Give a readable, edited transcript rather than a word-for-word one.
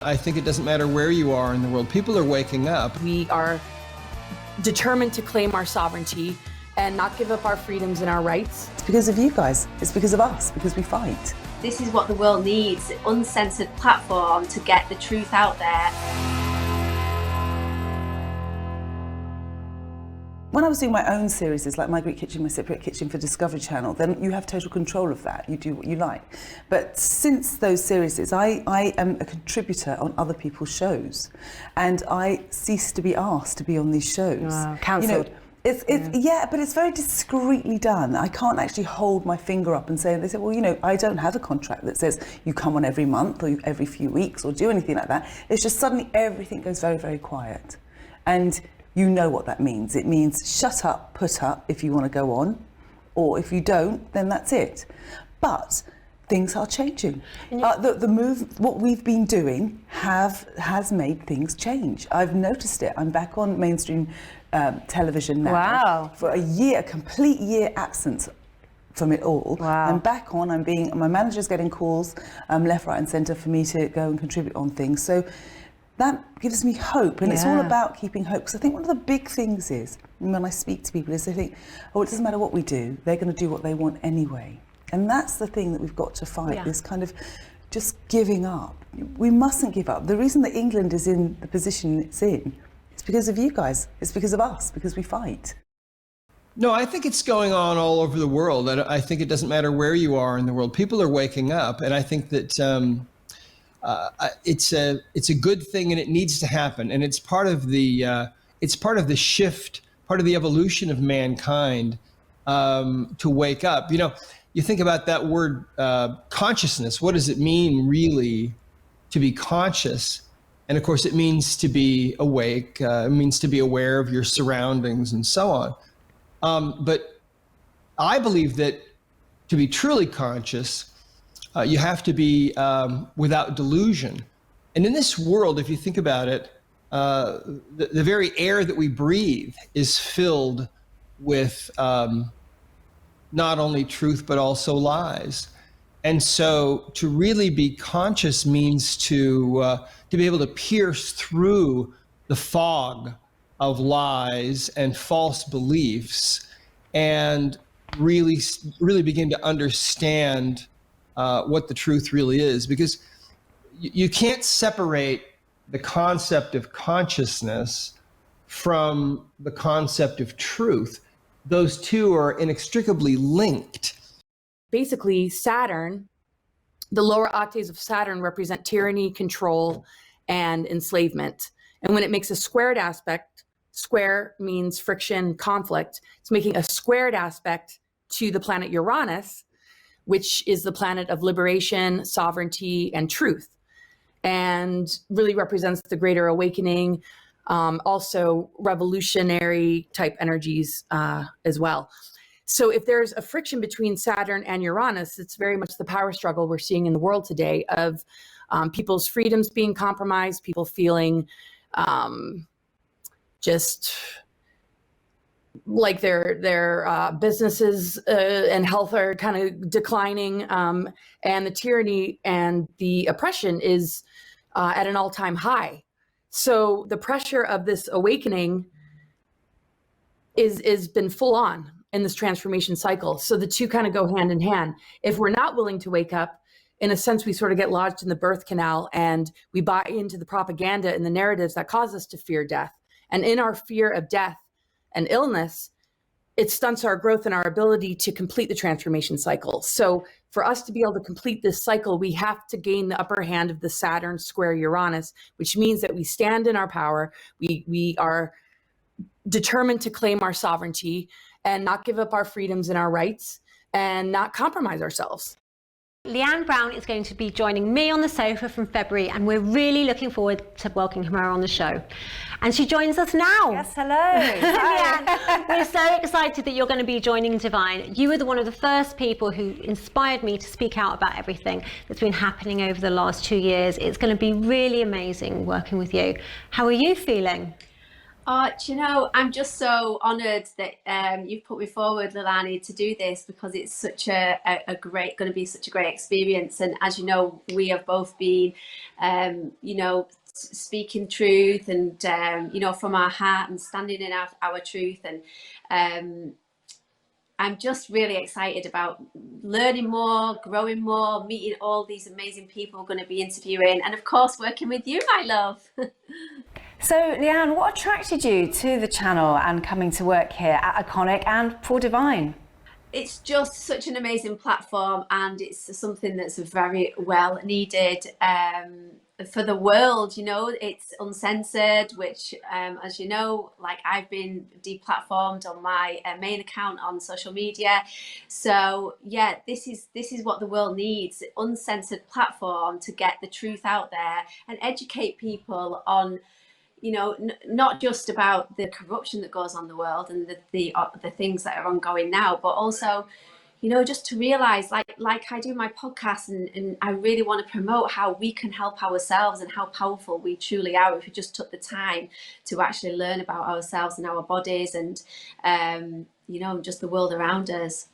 I think it doesn't matter where you are in the world. People are waking up. We are determined to claim our sovereignty and not give up our freedoms and our rights. It's because of you guys. It's because of us, because we fight. This is what the world needs, an uncensored platform to get the truth out there. When I was doing my own series, like My Greek Kitchen, My Cypriot Kitchen for Discovery Channel, then you have total control of that. You do what you like. But since those series, I am a contributor on other people's shows. And I ceased to be asked to be on these shows. Wow. Cancelled. Yeah, but it's very discreetly done. I can't actually hold my finger up and say, they say, well, you know, I don't have a contract that says you come on every month or every few weeks or do anything like that. It's just suddenly everything goes very, very quiet. And you know what that means. It means shut up, put up if you want to go on, or if you don't, then that's it. But things are changing. The move, what we've been doing has made things change. I've noticed it. I'm back on mainstream television now. Wow. For a year, a complete year absence from it all. Wow. I'm back on. My manager's getting calls left, right and centre for me to go and contribute on things. So that gives me hope, and it's all about keeping hope. Because I think one of the big things is, when I speak to people, is they think, oh, it doesn't matter what we do, they're going to do what they want anyway. And that's the thing that we've got to fight, this kind of just giving up. We mustn't give up. The reason that England is in the position it's in, it's because of you guys. It's because of us, because we fight. No, I think it's going on all over the world. I think it doesn't matter where you are in the world. People are waking up, and I think that it's a good thing, and it needs to happen. And it's part of the shift, part of the evolution of mankind to wake up. You know, you think about that word consciousness. What does it mean really to be conscious? And of course, it means to be awake. It means to be aware of your surroundings and so on. But I believe that to be truly conscious, you have to be without delusion. And in this world, if you think about it, the very air that we breathe is filled with not only truth, but also lies. And so to really be conscious means to be able to pierce through the fog of lies and false beliefs and really begin to understand what the truth really is, because you can't separate the concept of consciousness from the concept of truth. Those two are inextricably linked. Basically, Saturn, the lower octaves of Saturn represent tyranny, control, and enslavement. And when it makes a squared aspect, square means friction, conflict, it's making a squared aspect to the planet Uranus, which is the planet of liberation, sovereignty, and truth, and really represents the greater awakening, also revolutionary type energies as well. So if there's a friction between Saturn and Uranus, it's very much the power struggle we're seeing in the world today of people's freedoms being compromised, people feeling just like their businesses and health are kind of declining, and the tyranny and the oppression is at an all-time high. So the pressure of this awakening is been full on in this transformation cycle. So the two kind of go hand in hand. If we're not willing to wake up, in a sense, we sort of get lodged in the birth canal and we buy into the propaganda and the narratives that cause us to fear death. And in our fear of death and illness, it stunts our growth and our ability to complete the transformation cycle. So for us to be able to complete this cycle, we have to gain the upper hand of the Saturn square Uranus, which means that we stand in our power. We are determined to claim our sovereignty and not give up our freedoms and our rights and not compromise ourselves. Leanne Brown is going to be joining me on the sofa from February, and we're really looking forward to welcoming her on the show. And she joins us now. Yes, hello. Hi. Leanne, we're so excited that you're going to be joining Divine. You were one of the first people who inspired me to speak out about everything that's been happening over the last 2 years. It's going to be really amazing working with you. How are you feeling? Do you know, I'm just so honoured that you've put me forward, Leilani, to do this, because it's such a great, going to be such a great experience. And as you know, we have both been, you know, speaking truth and, you know, from our heart and standing in our truth. And I'm just really excited about learning more, growing more, meeting all these amazing people we're going to be interviewing, and of course, working with you, my love. So, Leanne, what attracted you to the channel and coming to work here at Ickonic and for Divine? It's just such an amazing platform, and it's something that's very well needed for the world. You know, it's uncensored, which, as you know, like I've been deplatformed on my main account on social media. So yeah, this is what the world needs: uncensored platform to get the truth out there and educate people on, you know, not just about the corruption that goes on in the world and the things that are ongoing now, but also, you know, just to realize, like I do my podcast, and I really want to promote how we can help ourselves and how powerful we truly are if we just took the time to actually learn about ourselves and our bodies and, you know, just the world around us.